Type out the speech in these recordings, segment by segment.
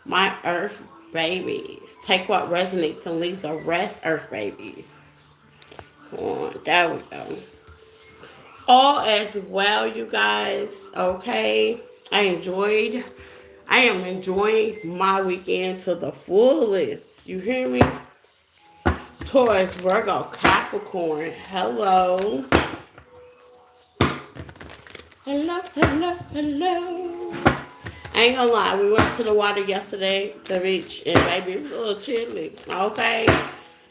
My earth babies. Take what resonates and leave the rest, earth babies. Come on, there we go. All as well, you guys. Okay. I enjoyed I am enjoying my weekend to the fullest. You hear me? Taurus, Virgo, Capricorn. Hello. Hello, hello, hello. I ain't gonna lie, we went to the water yesterday, the beach, and baby, it was a little chilly. Okay.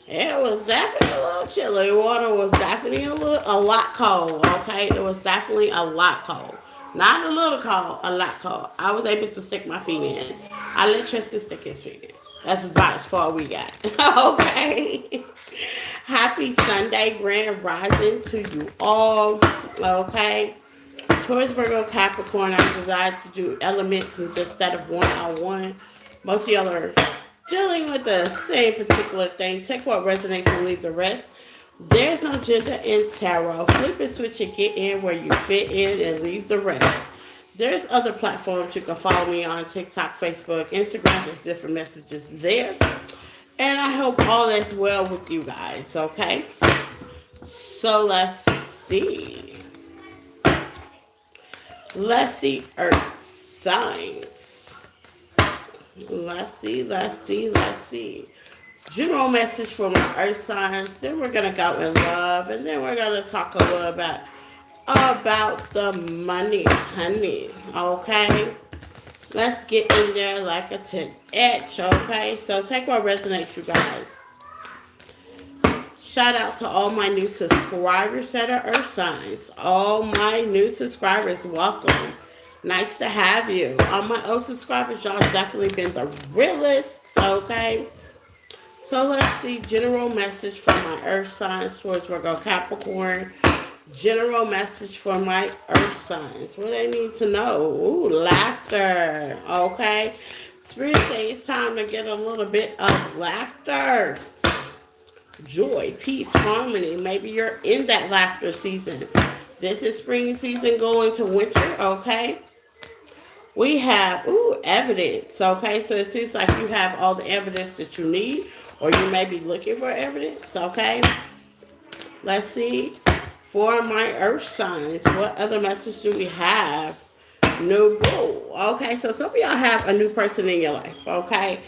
It was definitely a little chilly. The water was definitely a lot cold. Okay. It was definitely a lot cold. Not a little cold, a lot cold. I was able to stick my feet in. I let Tristan stick his feet in. That's about as far we got. Okay. Happy Sunday, Grand Rising to you all. Okay. Taurus, Virgo, Capricorn, I decided to do elements instead of one on one. Most of y'all are dealing with the same particular thing. Take what resonates and leave the rest. There's no gender in tarot. Flip and switch and get in where you fit in and leave the rest. There's other platforms you can follow me on: TikTok, Facebook, Instagram. There's different messages there. And I hope all is well with you guys, okay? So let's see. Let's see Earth signs. Let's see. General message for my Earth signs. Then we're gonna go in love, and then we're gonna talk a little about the money, honey. Okay. Let's get in there like a 10 inch. Okay. So take what resonates, you guys. Shout out to all my new subscribers that are Earth signs. All my new subscribers, welcome. Nice to have you. All my old subscribers, y'all definitely been the realest. Okay. So let's see. General message from my Earth signs towards Virgo, Capricorn. General message for my Earth signs. What they need to know. Ooh, laughter. Okay. Spirit say it's time to get a little bit of laughter. Joy, peace, harmony. Maybe you're in that laughter season. This is spring season going to winter, okay? We have, evidence, okay? So it seems like you have all the evidence that you need, or you may be looking for evidence, okay? Let's see. For my earth signs, what other message do we have? New boo. Okay, so some of y'all have a new person in your life, okay?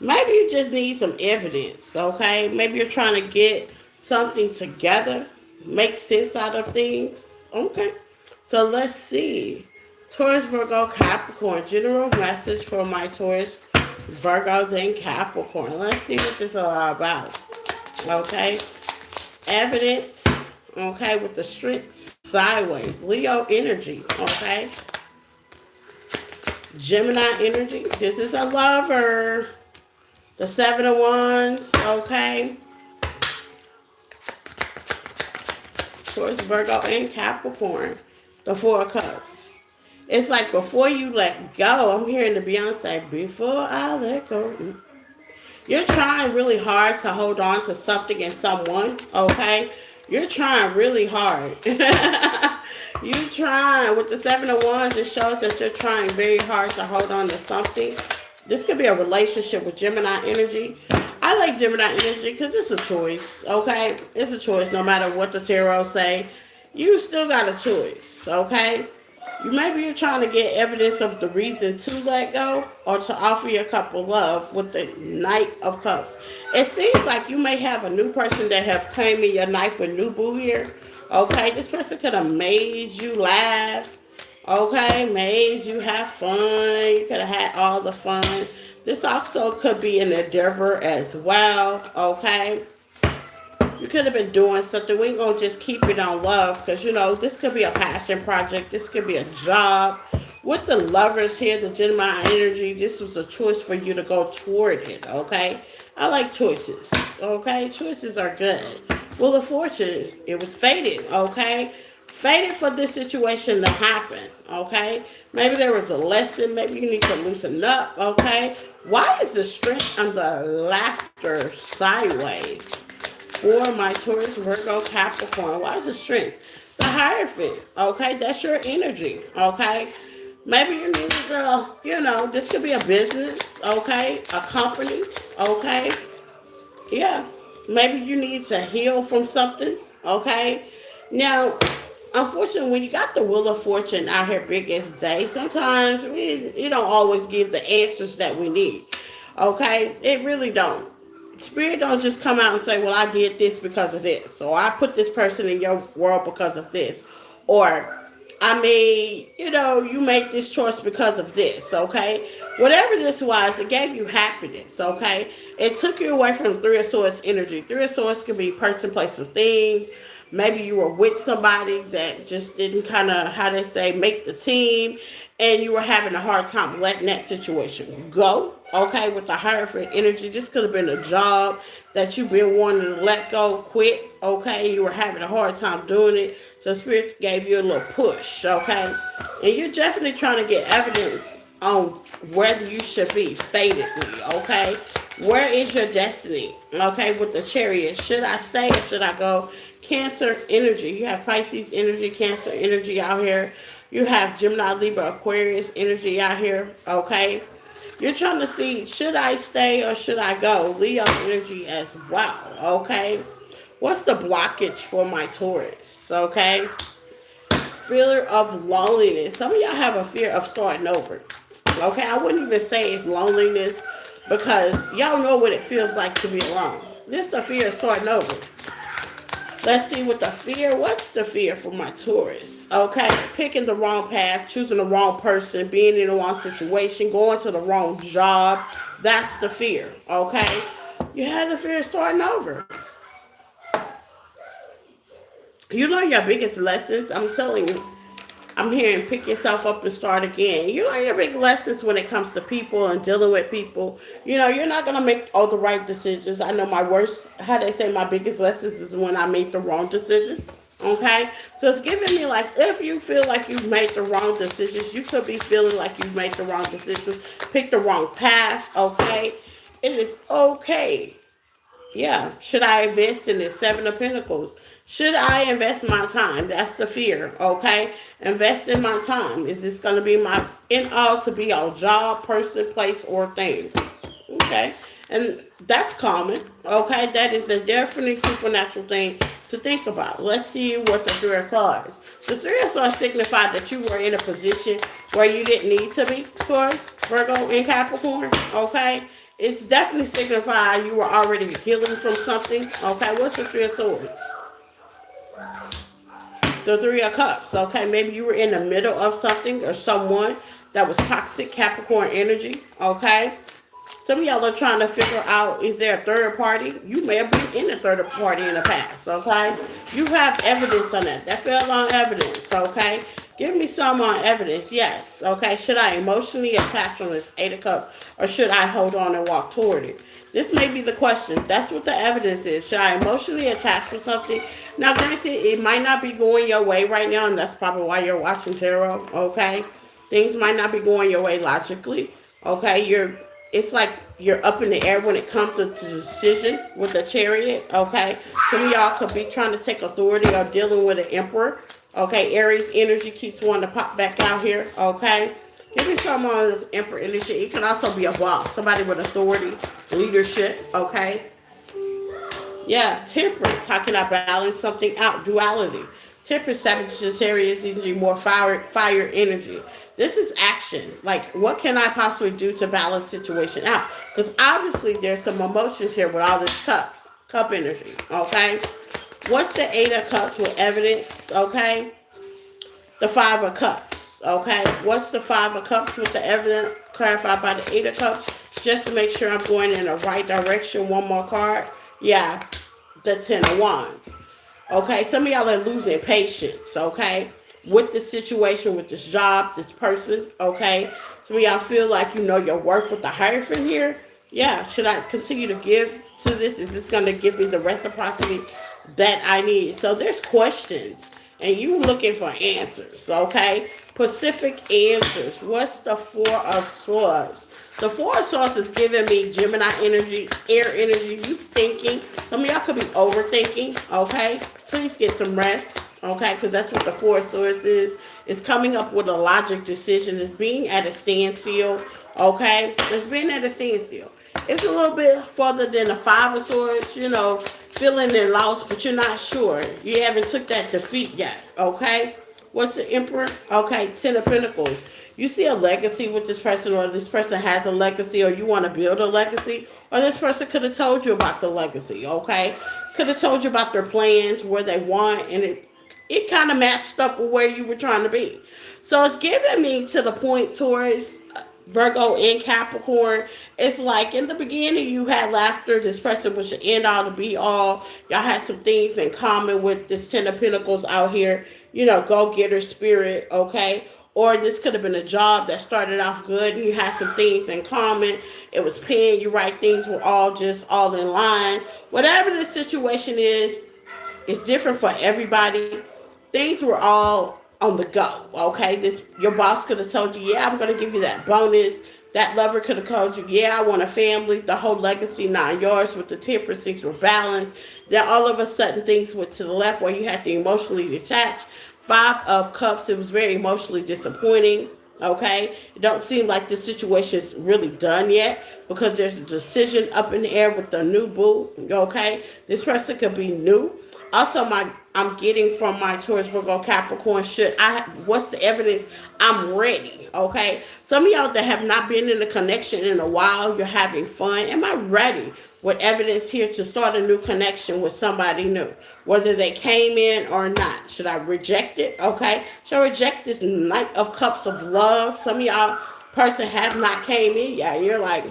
Maybe you just need some evidence, okay? Maybe you're trying to get something together, make sense out of things, okay? So let's see. Taurus, Virgo, Capricorn. General message for my Taurus, Virgo, then Capricorn. Let's see what this is all about, okay? Evidence, okay, with the strength sideways. Leo energy, okay? Gemini energy. This is a lover. The 7 of Wands, okay? Taurus, Virgo, and Capricorn. The 4 of Cups. It's like before you let go, I'm hearing the Beyonce, before I let go. You're trying really hard to hold on to something and someone, okay? You're trying really hard. You trying with the 7 of Wands. It shows that you're trying very hard to hold on to something. This could be a relationship with Gemini energy. I like Gemini energy because it's a choice. Okay, it's a choice. No matter what the tarot say, you still got a choice. Okay. Maybe you're trying to get evidence of the reason to let go or to offer your couple love with the Knight of Cups. It seems like you may have a new person that have claimed your knife with new boo here. Okay, this person could have made you laugh. Okay, made you have fun. You could have had all the fun. This also could be an endeavor as well. Okay, you could have been doing something. We ain't gonna just keep it on love because this could be a passion project. This could be a job. With the lovers here, the Gemini energy, this was a choice for you to go toward it. Okay, I like choices. Okay, choices are good. Well, the fortune, it was fated. Okay, fated for this situation to happen. Okay, maybe there was a lesson. Maybe you need to loosen up. Okay, why is the strength and the laughter sideways? For my Taurus, Virgo, Capricorn. Why is the strength? The Hierophant. Okay, that's your energy. Okay, Maybe you need to, this could be a business, okay? A company, okay? Yeah. Maybe you need to heal from something, okay? Now, unfortunately, when you got the Wheel of Fortune out here big as day, sometimes we don't always give the answers that we need, okay? It really don't. Spirit don't just come out and say, well, I did this because of this, or I put this person in your world because of this, or I made, you make this choice because of this, okay? Whatever this was, it gave you happiness, okay? It took you away from Three of Swords energy. Three of Swords could be person, place, or thing. Maybe you were with somebody that just didn't kind of, how they say, make the team, and you were having a hard time letting that situation go, okay? With the Hierophant energy, this could have been a job that you've been wanting to let go, quit, okay? You were having a hard time doing it, so Spirit gave you a little push, okay? And you're definitely trying to get evidence on whether you should be fatedly, okay? Where is your destiny, okay? With the Chariot, should I stay or should I go? Cancer energy, you have Pisces energy, Cancer energy out here. You have Gemini, Libra, Aquarius energy out here, okay? You're trying to see, should I stay or should I go? Leo energy as well, okay? What's the blockage for my Taurus, okay? Fear of loneliness. Some of y'all have a fear of starting over, okay? I wouldn't even say it's loneliness because y'all know what it feels like to be alone. This is the fear of starting over. Let's see what the fear. What's the fear for my Taurus? Okay, picking the wrong path, choosing the wrong person, being in the wrong situation, going to the wrong job. That's the fear. Okay, you have the fear of starting over. You learn your biggest lessons. I'm telling you. I'm hearing pick yourself up and start again. You learn your big lessons when it comes to people and dealing with people. You're not going to make all the right decisions. I know my worst, how they say, my biggest lessons is when I made the wrong decision. Okay? So it's giving me like, if you feel like you've made the wrong decisions, you could be feeling like you've made the wrong decisions, pick the wrong path. Okay? It is okay. Yeah. Should I invest in this? Seven of Pentacles. Should I invest my time? That's the fear. Okay. Invest in my time. Is this going to be my in all to be a job, person, place, or thing? Okay. And that's common. Okay. That is a definitely supernatural thing to think about. Let's see what the Three of Swords. The Three of Swords signified that you were in a position where you didn't need to be, Taurus, Virgo, and Capricorn. Okay. It's definitely signifying you were already healing from something. Okay, what's the Three of Swords? The Three of Cups. Okay, maybe you were in the middle of something or someone that was toxic, Capricorn energy. Okay, some of y'all are trying to figure out, is there a third party? You may have been in a third party in the past, okay? You have evidence on that. That fell on evidence, okay? Give me some on evidence, yes, okay? Should I emotionally attach on this Eight of Cups, or should I hold on and walk toward it? This may be the question. That's what the evidence is. Should I emotionally attach for something? Now, granted, it might not be going your way right now, and that's probably why you're watching tarot, okay? Things might not be going your way logically, okay? It's like you're up in the air when it comes to decision with the Chariot, okay? Some of y'all could be trying to take authority or dealing with an emperor, okay? Aries energy keeps wanting to pop back out here, okay? Give me some on emperor energy. It can also be a boss, somebody with authority, leadership, okay? Yeah, temperance. How can I balance something out? Duality. Temperance, Sagittarius energy, more fire energy. This is action. Like, what can I possibly do to balance situation out? Because obviously there's some emotions here with all this cup energy. Okay. What's the Eight of Cups with evidence? Okay. The Five of Cups. Okay. What's the Five of Cups with the evidence? Clarified by the Eight of Cups. Just to make sure I'm going in the right direction. One more card. Yeah. The Ten of Wands. Okay, some of y'all are losing patience, okay, with the situation, with this job, this person, okay. Some of y'all feel like you know your worth with the Hierophant here. Yeah, should I continue to give to this? Is this going to give me the reciprocity that I need? So there's questions, and you looking for answers, okay. Specific answers. What's the Four of Swords? The Four of Swords is giving me Gemini energy, air energy. You thinking. Some of y'all could be overthinking, okay? Please get some rest, Okay, because that's what the Four of Swords is. It's coming up with a logic decision. It's being at a standstill. Okay, it's being at a standstill. It's a little bit further than the Five of Swords. You know, feeling their loss, but you're not sure. You haven't took that defeat yet. Okay, what's the Emperor? Okay, Ten of Pentacles. You see a legacy with this person, or this person has a legacy, or you want to build a legacy, or this person could have told you about the legacy. Okay, could have told you about their plans, where they want, and it kind of matched up with where you were trying to be. So it's giving me to the point towards Virgo and Capricorn. It's like in the beginning you had laughter. This person was your end all to be all. Y'all had some things in common with this Ten of Pentacles out here. You know, go-getter spirit, okay? Or this could have been a job that started off good and you had some things in common. It was paying you right. Things were all just all in line. Whatever the situation is, it's different for everybody. Things were all on the go. Okay, this your boss could have told you, yeah, I'm gonna give you that bonus. That lover could have told you, yeah, I want a family. The whole legacy, not yours. With the temperance, things were balanced. Then all of a sudden, things went to the left where you had to emotionally detach. Five of Cups. It was very emotionally disappointing. Okay, it don't seem like this situation is really done yet because there's a decision up in the air with the new boo. Okay, this person could be new. Also, I'm getting from my Taurus, Virgo, Capricorn. What's the evidence? I'm ready. Okay, some of y'all that have not been in a connection in a while, you're having fun. Am I ready with evidence here to start a new connection with somebody new, whether they came in or not? Should I reject it? Okay, should I reject this Knight of Cups of love? Some of y'all person have not came in yet. You're like,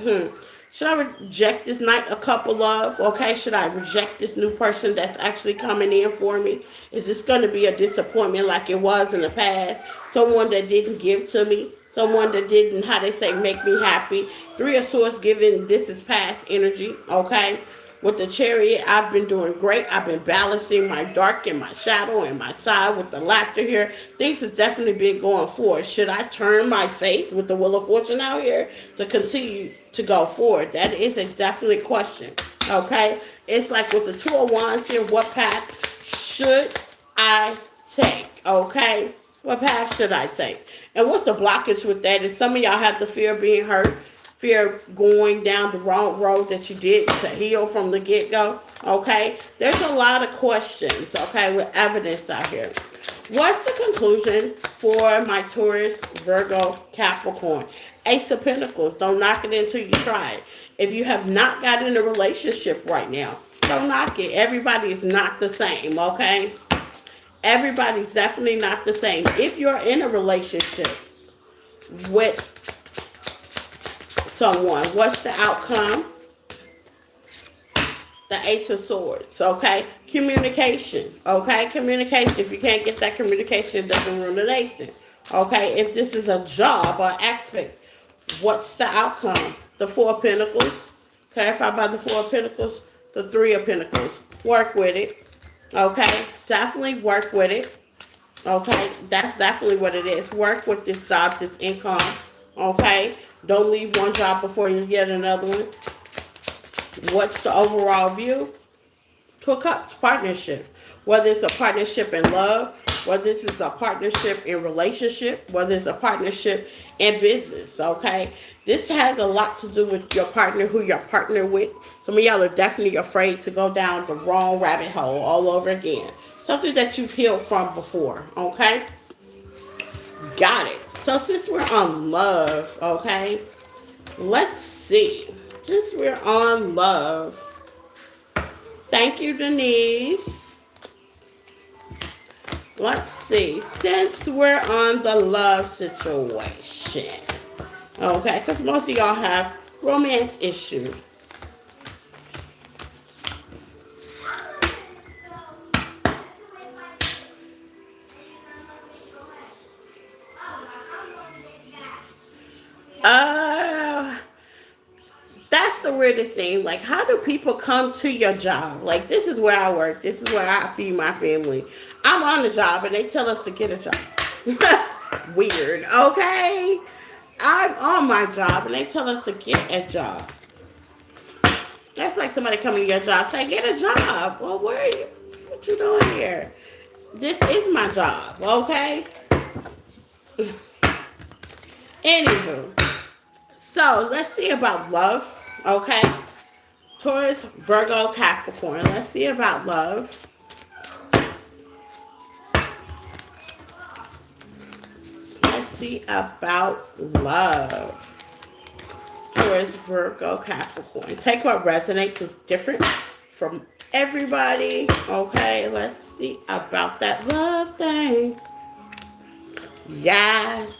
should I reject this Knight of Cup of love? Okay, should I reject this new person that's actually coming in for me? Is this going to be a disappointment like it was in the past? Someone that didn't give to me? Someone that didn't, how they say, make me happy? Three of Swords giving this is past energy, okay? With the Chariot, I've been doing great. I've been balancing my dark and my shadow and my side with the laughter here. Things have definitely been going forward. Should I turn my faith with the Wheel of Fortune out here to continue to go forward? That is a definitely question, okay? It's like with the Two of Wands here, what path should I take, okay? What path should I take? And what's the blockage with that is some of y'all have the fear of being hurt, fear of going down the wrong road that you did to heal from the get-go, okay? There's a lot of questions, okay, with evidence out here. What's the conclusion for my Taurus, Virgo, Capricorn? Ace of Pentacles. Don't knock it until you try it. If you have not got in a relationship right now, don't knock it. Everybody is not the same, okay? Everybody's definitely not the same. If you're in a relationship with someone, what's the outcome? The Ace of Swords, okay? Communication, okay? Communication. If you can't get that communication, it doesn't rule the nation, okay? If this is a job or aspect, what's the outcome? The Four of Pentacles, clarified by the Four of Pentacles, the Three of Pentacles. Work with it. Okay, definitely work with it. Okay, that's definitely what it is. Work with this job, this income. Okay, don't leave one job before you get another one. What's the overall view? Two of Cups, partnership. Whether it's a partnership in love, whether this is a partnership in relationship, whether it's a partnership in business, okay? This has a lot to do with your partner, who you're partnered with. Some of y'all are definitely afraid to go down the wrong rabbit hole all over again. Something that you've healed from before, okay? Got it. So since we're on love, okay, let's see. Since we're on love, thank you, Denise. Let's see. Since we're on the love situation, okay, because most of y'all have romance issues. That's the weirdest thing. Like, how do people come to your job? Like, this is where I work. This is where I feed my family. I'm on the job, and they tell us to get a job. Weird, okay? I'm on my job, and they tell us to get a job. That's like somebody coming to your job saying, get a job. Well, where are you? What you doing here? This is my job, okay? Anywho, so let's see about love, okay? Taurus, Virgo, Capricorn. Let's see about love. Let's see about love. Taurus, Virgo, Capricorn. Take what resonates is different from everybody. Okay, let's see about that love thing. Yes.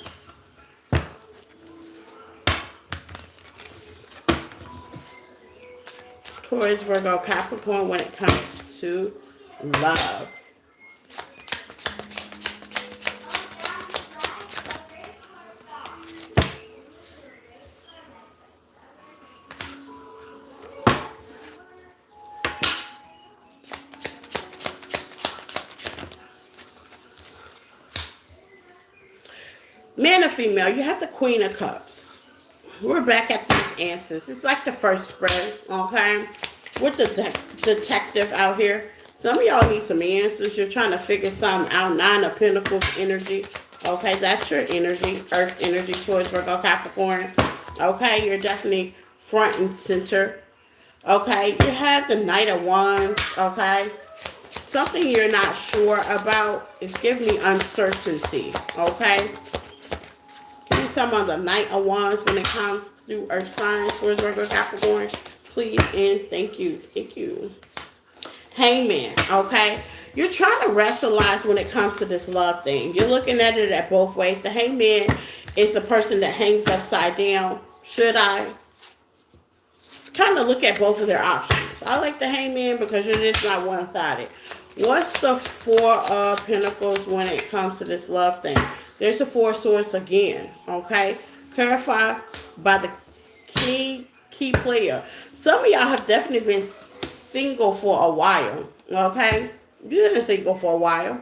Taurus, Virgo, Capricorn when it comes to love. Man or female, you have the Queen of Cups. We're back at these answers. It's like the first spread, okay? With the detective out here. Some of y'all need some answers. You're trying to figure something out. Nine of Pentacles energy. Okay, that's your energy. Earth energy, Taurus, Virgo, Capricorn. Okay, you're definitely front and center. Okay, you have the Knight of Wands. Okay, something you're not sure about is giving me uncertainty. Okay, give me some of the Knight of Wands when it comes to Earth signs, Taurus, Virgo, Capricorn. Please and thank you. Thank you. Hangman, okay? You're trying to rationalize when it comes to this love thing. You're looking at it at both ways. The hangman is the person that hangs upside down. Should I kind of look at both of their options? I like the hangman because you're just not one-sided. What's the Four of Pentacles when it comes to this love thing? There's the Four of Swords again, okay? Clarify by the key player. Some of y'all have definitely been single for a while, okay? You've been single for a while,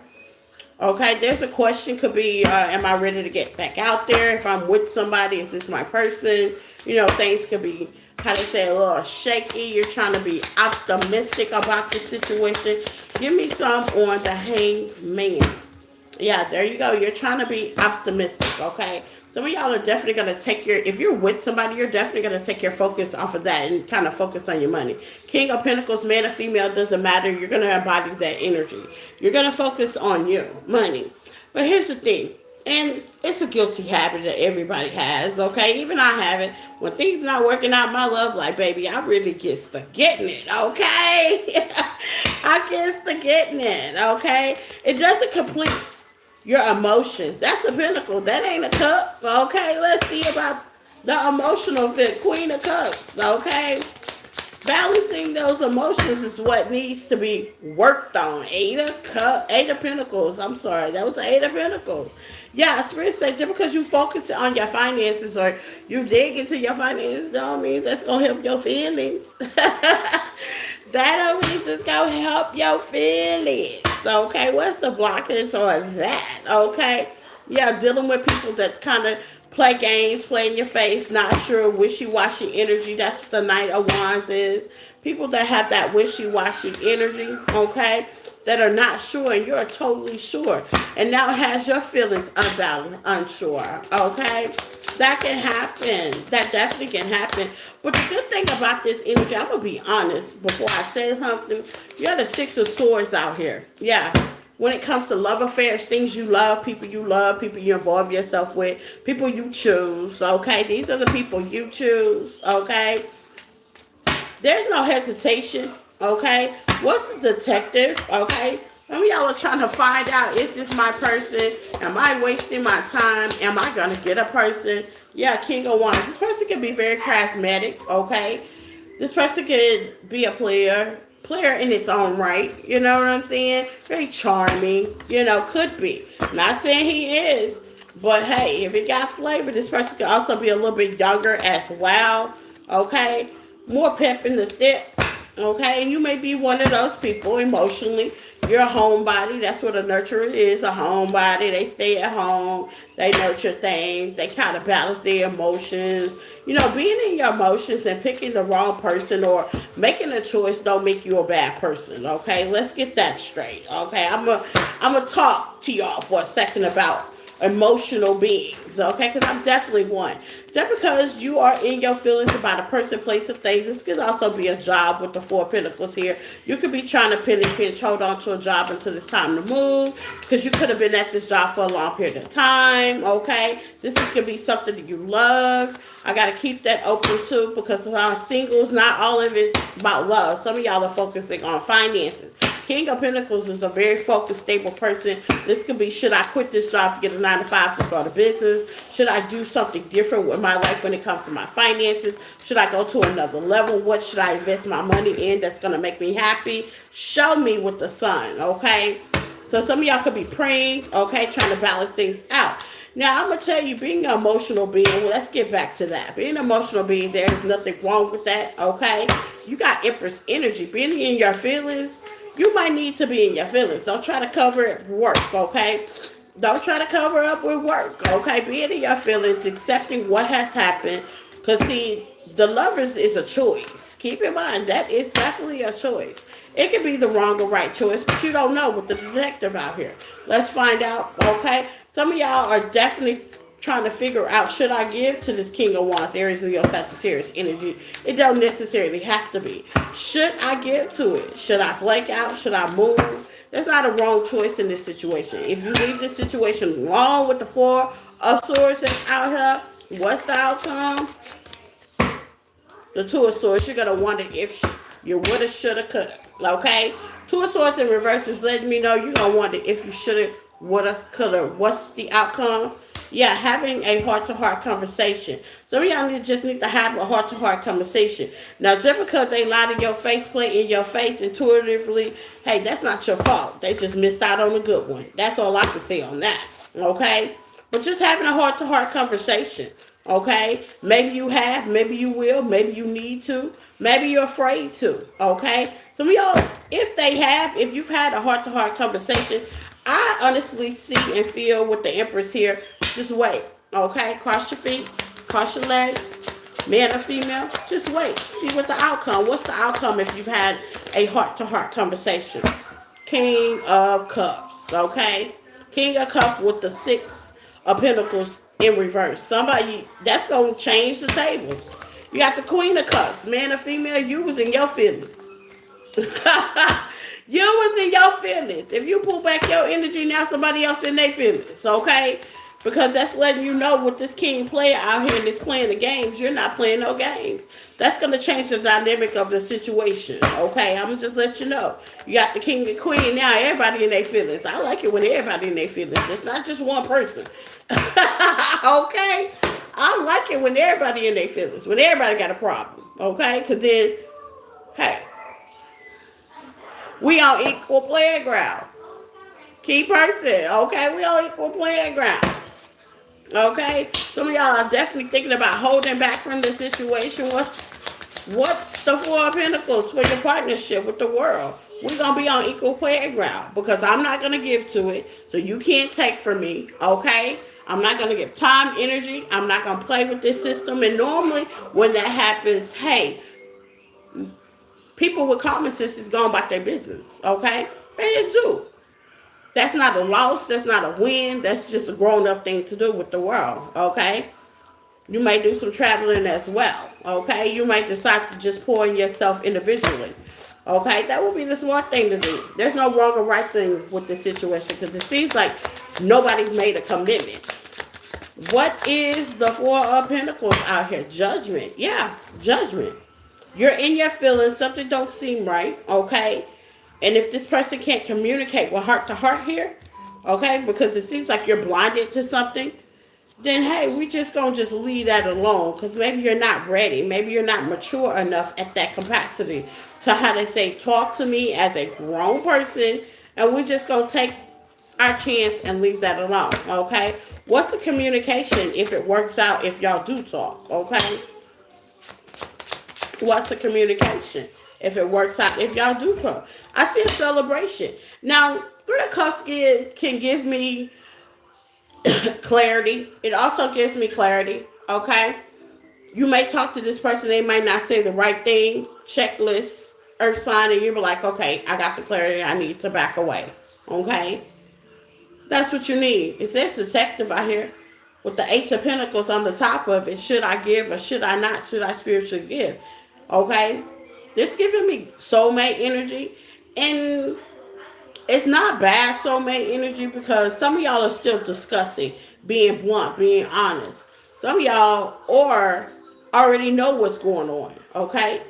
okay? There's a question, could be, am I ready to get back out there? If I'm with somebody, is this my person? You know, things could be, how to say, a little shaky. You're trying to be optimistic about the situation. Give me some on the hangman. Yeah, there you go. You're trying to be optimistic, okay? Some of y'all are definitely going to take if you're with somebody, you're definitely going to take your focus off of that and kind of focus on your money. King of Pentacles, man or female, doesn't matter. You're going to embody that energy. You're going to focus on you, money. But here's the thing, and it's a guilty habit that everybody has, okay? Even I have it. When things not working out in my love life, baby, I really get to getting it, okay? I get to getting it, okay? It doesn't complete your emotions. That's a pentacle. That ain't a cup. Okay, let's see about the emotional fit. Queen of Cups. Okay, balancing those emotions is what needs to be worked on. Eight of Pentacles. I'm sorry, that was the Eight of Pentacles. Yeah, Spirit said just because you focus on your finances or you dig into your finances, don't mean that's gonna help your feelings. That don't mean it's gonna help your feelings. Okay, what's the blockage on that? Okay, yeah, dealing with people that kind of play games, play in your face, not sure, wishy-washy energy. That's what the Knight of Wands is. People that have that wishy-washy energy, okay, that are not sure and you're totally sure. And now it has your feelings unbalanced, unsure, okay? That can happen. That definitely can happen. But the good thing about this energy, I'm going to be honest before I say something. You have the Six of Swords out here. Yeah. When it comes to love affairs, things you love, people you involve yourself with, people you choose, okay? These are the people you choose, okay? There's no hesitation, okay? What's a detective, okay? Some of y'all are trying to find out, is this my person? Am I wasting my time? Am I going to get a person? Yeah, King of Wands. This person can be very charismatic, okay? This person could be a player in its own right. You know what I'm saying? Very charming, you know, could be. Not saying he is, but hey, if it got flavor, this person could also be a little bit younger as well, okay? More pep in the step, Okay, and you may be one of those people emotionally. You're a homebody. That's what a nurturer is, a homebody. They stay at home. They nurture things. They kind of balance their emotions. You know, being in your emotions and picking the wrong person or making a choice don't make you a bad person. Okay, let's get that straight. Okay, I'm gonna talk to y'all for a second about emotional beings, okay? Because I'm definitely one. Just because you are in your feelings about a person, place, or things, this could also be a job with the Four of Pentacles here. You could be trying to pin and pinch, hold on to a job until it's time to move, because you could have been at this job for a long period of time, okay? Could be something that you love. I got to keep that open too, because when I'm singles, not all of it's about love. Some of y'all are focusing on finances. King of Pentacles is a very focused, stable person. This could be, should I quit this job to get a 9 to 5 to start a business? Should I do something different with my life when it comes to my finances? Should I go to another level? What should I invest my money in that's going to make me happy? Show me with the sun, okay? So some of y'all could be praying, okay, trying to balance things out. Now, I'm going to tell you, being an emotional being, well, let's get back to that. Being an emotional being, there's nothing wrong with that, okay? You got Empress energy. Being in your feelings, you might need to be in your feelings. Don't try to cover it with work, okay? Don't try to cover up with work, okay? Being in your feelings, accepting what has happened. Because, see, the lovers is a choice. Keep in mind, that is definitely a choice. It could be the wrong or right choice, but you don't know with the detective out here. Let's find out, okay? Some of y'all are definitely trying to figure out, should I give to this King of Wands, Aries, Leo, Sagittarius energy? It don't necessarily have to be. Should I give to it? Should I flake out? Should I move? There's not a wrong choice in this situation. If you leave this situation alone with the Four of Swords that's out here, what's the outcome? The Two of Swords. You're going to wonder if you woulda, shoulda, coulda. Okay? Two of Swords in reverse is letting me know you're going to wonder if you shoulda, woulda, coulda. What's the outcome? Yeah, having a heart-to-heart conversation. Some of y'all just need to have a heart-to-heart conversation. Now, just because they lie to your face, play in your face intuitively, hey, that's not your fault. They just missed out on a good one. That's all I can say on that. Okay? But just having a heart-to-heart conversation. Okay? Maybe you have, maybe you will, maybe you need to, maybe you're afraid to. Okay? Some of y'all, if you've had a heart-to-heart conversation, I honestly see and feel with the Empress here, just wait, okay? Cross your feet, cross your legs, man or female, just wait. See what the outcome, what's the outcome if you've had a heart-to-heart conversation? King of Cups, okay? King of Cups with the Six of Pentacles in reverse. Somebody, that's going to change the table. You got the Queen of Cups, man or female, you was in your feelings. You was in your feelings. If you pull back your energy, now somebody else in their feelings, okay? Because that's letting you know with this king player out here and this playing the games, you're not playing no games. That's going to change the dynamic of the situation, okay? I'm going to just let you know. You got the king and queen, now everybody in their feelings. I like it when everybody in their feelings. It's not just one person, okay? I like it when everybody in their feelings, when everybody got a problem, okay? Because then, hey, we on equal playing ground. Key person, okay? We on equal playing ground. Okay? Some of y'all are definitely thinking about holding back from the situation. What's the Four of Pentacles for your partnership with the world? We're going to be on equal playing ground because I'm not going to give to it, so you can't take from me, okay? I'm not going to give time, energy. I'm not going to play with this system. And normally when that happens, hey, people with common sense is going about their business, okay? They do. That's not a loss. That's not a win. That's just a grown-up thing to do with the world, okay? You may do some traveling as well, okay? You might decide to just pour in yourself individually, okay? That would be the smart thing to do. There's no wrong or right thing with this situation because it seems like nobody's made a commitment. What is the Four of Pentacles out here? Judgment. Yeah, judgment. You're in your feelings. Something don't seem right, okay? And if this person can't communicate with heart to heart here, okay, because it seems like you're blinded to something, then hey, we just gonna just leave that alone because maybe you're not ready. Maybe you're not mature enough at that capacity to, how they say, talk to me as a grown person, and we're just gonna take our chance and leave that alone, okay? What's the communication if it works out if y'all do talk, okay? What's the communication? if it works out, if y'all do grow. I see a celebration. Now, Three of Cups can give me clarity. It also gives me clarity, okay? You may talk to this person, they might not say the right thing, checklist, earth sign, and you'll be like, okay, I got the clarity, I need to back away, okay? That's what you need. It says detective out here with the Ace of Pentacles on the top of it. Should I give or should I not? Should I spiritually give? Okay? This giving me soulmate energy. And it's not bad soulmate energy because some of y'all are still discussing, being blunt, being honest. Some of y'all or already know what's going on. Okay?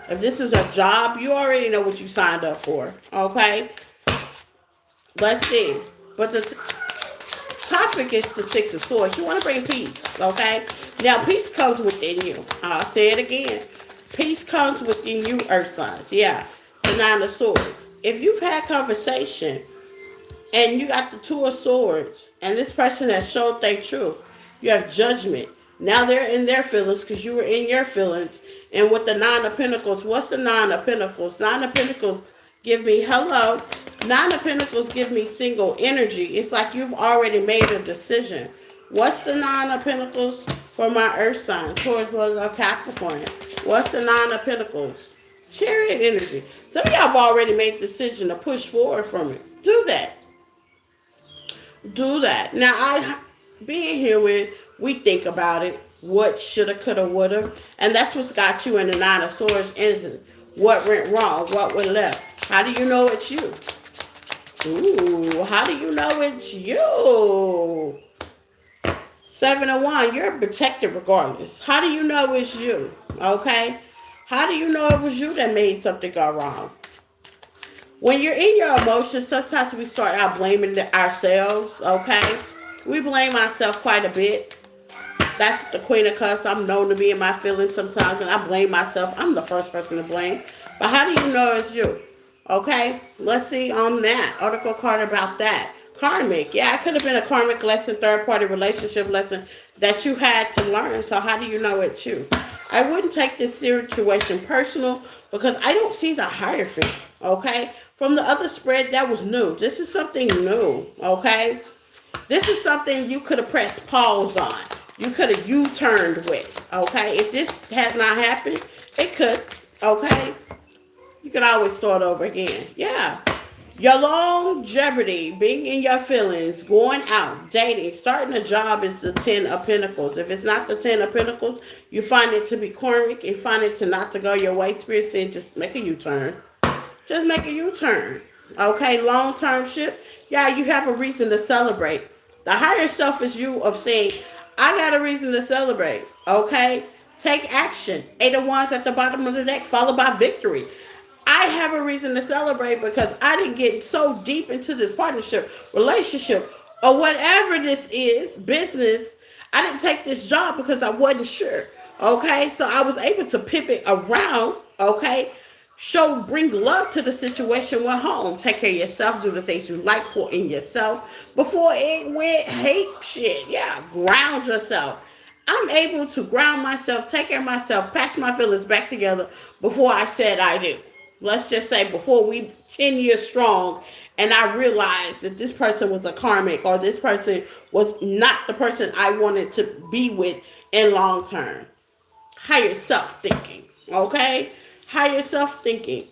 If this is a job, you already know what you signed up for. Okay? Let's see. But the topic is the Six of Swords. You want to bring peace, okay? Now, peace comes within you. I'll say it again. Peace comes within you, earth signs. Yeah, the Nine of Swords. If you've had conversation and you got the Two of Swords and this person has showed their truth, you have judgment. Now they're in their feelings because you were in your feelings. And with the Nine of Pentacles, what's the Nine of Pentacles? Nine of Pentacles give me, hello. Nine of Pentacles give me single energy. It's like you've already made a decision. What's the Nine of Pentacles for my earth sign? Towards the Capricorn. What's the Nine of Pentacles? Chariot energy. Some of y'all have already made the decision to push forward from it. Do that. Do that. Now, being human, we think about it. What shoulda, coulda, woulda. And that's what's got you in the Nine of Swords energy. What went wrong? What went left? How do you know it's you? Ooh, how do you know it's you? Seven of Wands, you're protected regardless. How do you know it's you? Okay? How do you know it was you that made something go wrong? When you're in your emotions, sometimes we start out blaming ourselves, okay? We blame ourselves quite a bit. That's the Queen of Cups. I'm known to be in my feelings sometimes, and I blame myself. I'm the first person to blame. But how do you know it's you? Okay, let's see on that. Article card about that. Karmic. Yeah, it could have been a karmic lesson, third-party relationship lesson that you had to learn. So how do you know it's you? I wouldn't take this situation personal because I don't see the Hierophant, okay? From the other spread, that was new. This is something new, okay? This is something you could have pressed pause on. You could have U-turned with, okay? If this has not happened, it could, okay? You could always start over again. Yeah. Your longevity, being in your feelings, going out, dating, starting a job is the Ten of Pentacles. If it's not the Ten of Pentacles, you find it to be karmic. You find it to not to go your way. Spirit said, just make a U-turn. Just make a U-turn. Okay, long-term ship. Yeah, you have a reason to celebrate. The higher self is you of saying, I got a reason to celebrate. Okay? Take action. Eight of Wands at the bottom of the deck, followed by victory. I have a reason to celebrate because I didn't get so deep into this partnership, relationship, or whatever this is, business. I didn't take this job because I wasn't sure. Okay? So I was able to pivot around. Okay? Bring love to the situation with home. Take care of yourself. Do the things you like, pour in yourself before it went hate shit. Yeah, ground yourself. I'm able to ground myself, take care of myself, patch my feelings back together before I said I do. Let's just say before we 10 years strong and I realized that this person was a karmic or this person was not the person I wanted to be with in long term. Higher self thinking, okay? Higher self thinking.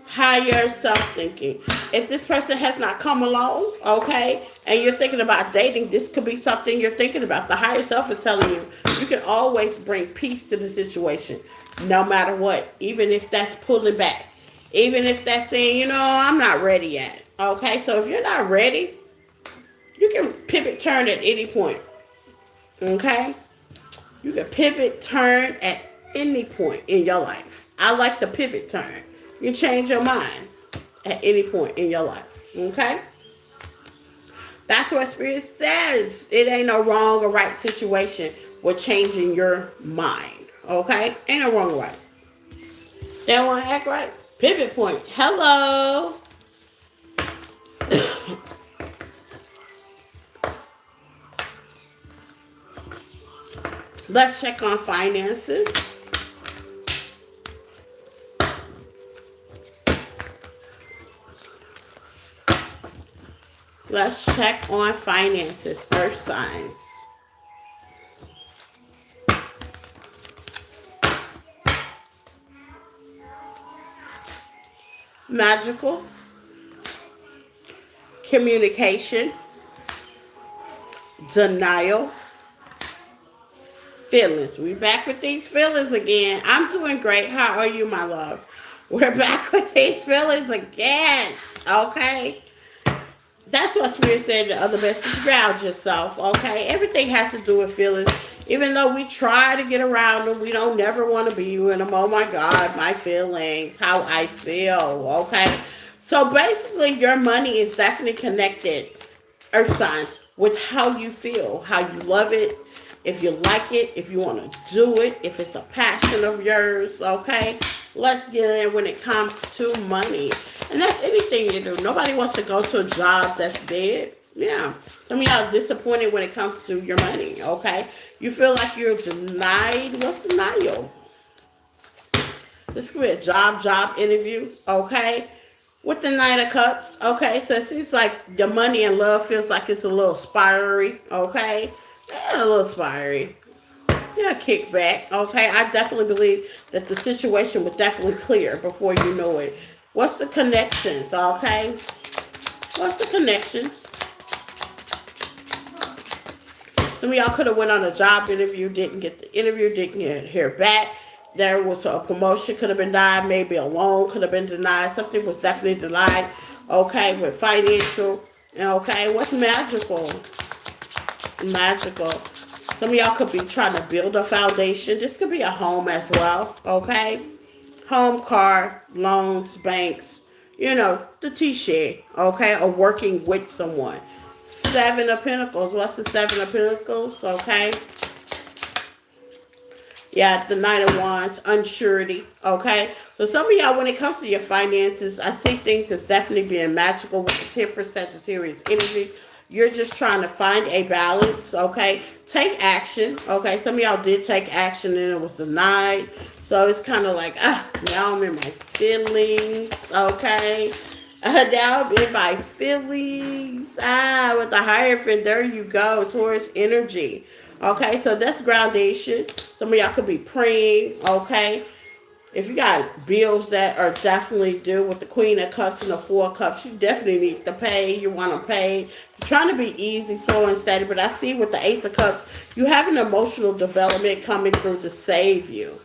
Higher self thinking. If this person has not come along, okay, and you're thinking about dating, this could be something you're thinking about. The higher self is telling you you can always bring peace to the situation, no matter what, even if that's pulling back. Even if that's saying, I'm not ready yet. Okay, so if you're not ready, you can pivot, turn at any point. Okay? You can pivot, turn at any point in your life. I like the pivot, turn. You change your mind at any point in your life. Okay? That's what Spirit says. It ain't no wrong or right situation with changing your mind. Okay? Ain't no wrong or right. They don't want to act right. Pivot point. Hello. Let's check on finances. Let's check on finances, earth signs. Magical, communication, denial, feelings. We back with these feelings again. I'm doing great. How are you, my love? We're back with these feelings again. Okay? That's what Spirit said the other message. Ground yourself. Okay? Everything has to do with feelings. Even though we try to get around them, we don't never want to be in them. Oh my God, my feelings, how I feel. Okay? So basically, your money is definitely connected, earth signs, with how you feel, how you love it, if you like it, if you want to do it, if it's a passion of yours, okay? Let's get in when it comes to money. And that's anything you do. Nobody wants to go to a job that's dead. Yeah. Some of y'all are disappointed when it comes to your money, okay? You feel like you're denied. What's denial? This could be a job interview, okay? With the Knight of Cups, okay? So it seems like the money and love feels like it's a little spiry, okay? Yeah, a little spiry. Yeah, kickback, okay? I definitely believe that the situation was definitely clear before you know it. What's the connections, okay? What's the connections? Some of y'all could have went on a job interview, didn't get the interview, didn't hear back. There was a promotion could have been denied, maybe a loan could have been denied. Something was definitely denied, okay, with financial. Okay, what's magical? Magical. Some of y'all could be trying to build a foundation. This could be a home as well, okay? Home, car, loans, banks, you know, the T-share, okay? Or working with someone. Seven of Pentacles. What's the Seven of Pentacles, okay? Yeah, the Knight of Wands, unsurety, okay? So some of y'all, when it comes to your finances, I see things as definitely being magical with the Temperance Sagittarius energy. You're just trying to find a balance, okay? Take action, okay? Some of y'all did take action and it was denied. So it's kind of like, now I'm in my feelings, okay? Now I'm in my feelings. With the Hierophant, there you go, Taurus energy. Okay, so that's groundation. Some of y'all could be praying, okay? If you got bills that are definitely due with the Queen of Cups and the Four of Cups, you definitely need to pay. You want to pay. You're trying to be easy, slow, and steady. But I see with the Ace of Cups, you have an emotional development coming through to save you.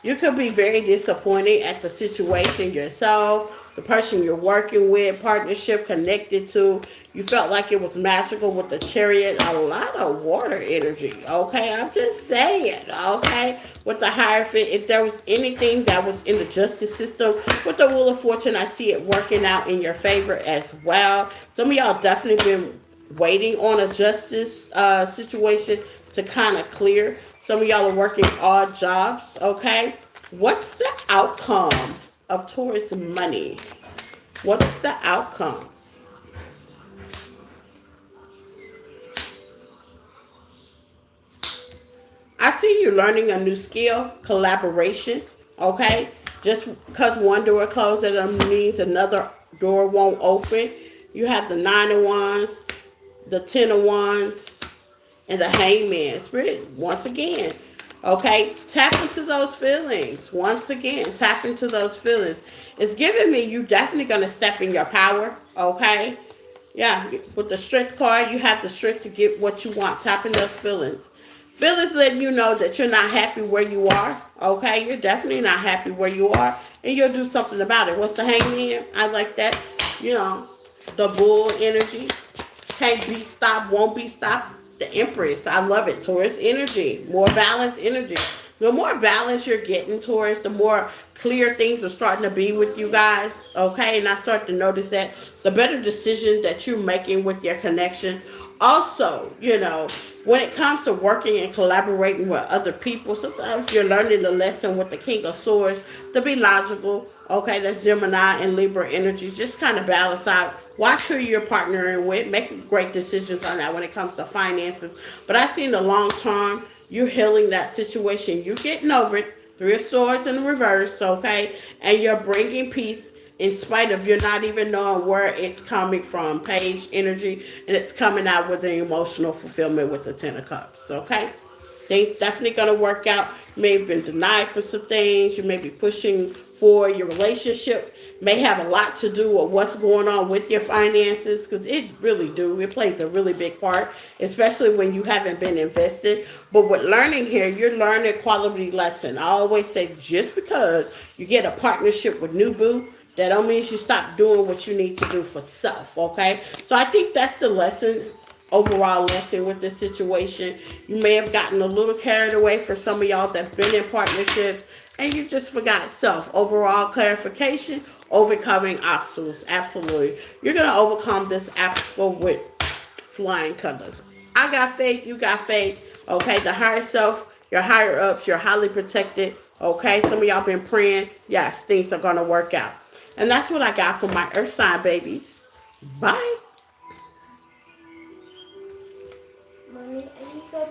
You could be very disappointed at the situation yourself, the person you're working with, partnership connected to. You felt like it was magical with the Chariot. A lot of water energy, okay? I'm just saying, okay? With the Hierophant, if there was anything that was in the justice system, with the Wheel of Fortune, I see it working out in your favor as well. Some of y'all definitely been waiting on a justice situation to kind of clear. Some of y'all are working odd jobs, okay? What's the outcome of Taurus money? What's the outcome? I see you learning a new skill, collaboration, okay? Just because one door closed, that means another door won't open. You have the Nine of Wands, the Ten of Wands, and the Hangman. Spirit, once again, okay, tap into those feelings. Once again, tap into those feelings. It's giving me you definitely going to step in your power, okay? Yeah, with the Strength card, you have the strength to get what you want. Tap in those feelings. Feelings letting you know that you're not happy where you are, okay? You're definitely not happy where you are, and you'll do something about it. What's the Hangman? I like that. You know, the Bull energy. Can't be stopped, won't be stopped. The Empress, I love it. Taurus energy, more balanced energy. The more balance you're getting, Taurus, the more clear things are starting to be with you guys, okay? And I start to notice that the better decision that you're making with your connection. Also, you know, when it comes to working and collaborating with other people, sometimes you're learning the lesson with the King of Swords to be logical. Okay, that's Gemini and Libra energy. Just kind of balance out. Watch who you're partnering with. Make great decisions on that when it comes to finances. But I see in the long term, you're healing that situation. You're getting over it. Three of Swords in reverse, okay? And you're bringing peace in spite of you're not even knowing where it's coming from. Page energy, and it's coming out with the emotional fulfillment with the Ten of Cups. Okay, things definitely gonna work out. You may have been denied for some things. You may be pushing for your relationship. May have a lot to do with what's going on with your finances, because it really do. It plays a really big part, especially when you haven't been invested. But with learning here, you're learning a quality lesson. I always say, just because you get a partnership with New Boo, that don't mean you stop doing what you need to do for self, okay? So I think that's the lesson, overall lesson with this situation. You may have gotten a little carried away for some of y'all that've been in partnerships, and you just forgot self. Overall clarification, overcoming obstacles. Absolutely. You're going to overcome this obstacle with flying colors. I got faith, you got faith, okay? The higher self, your higher ups, you're highly protected, okay? Some of y'all been praying. Yes, things are going to work out. And that's what I got for my earth sign babies. Bye. Mommy, I need to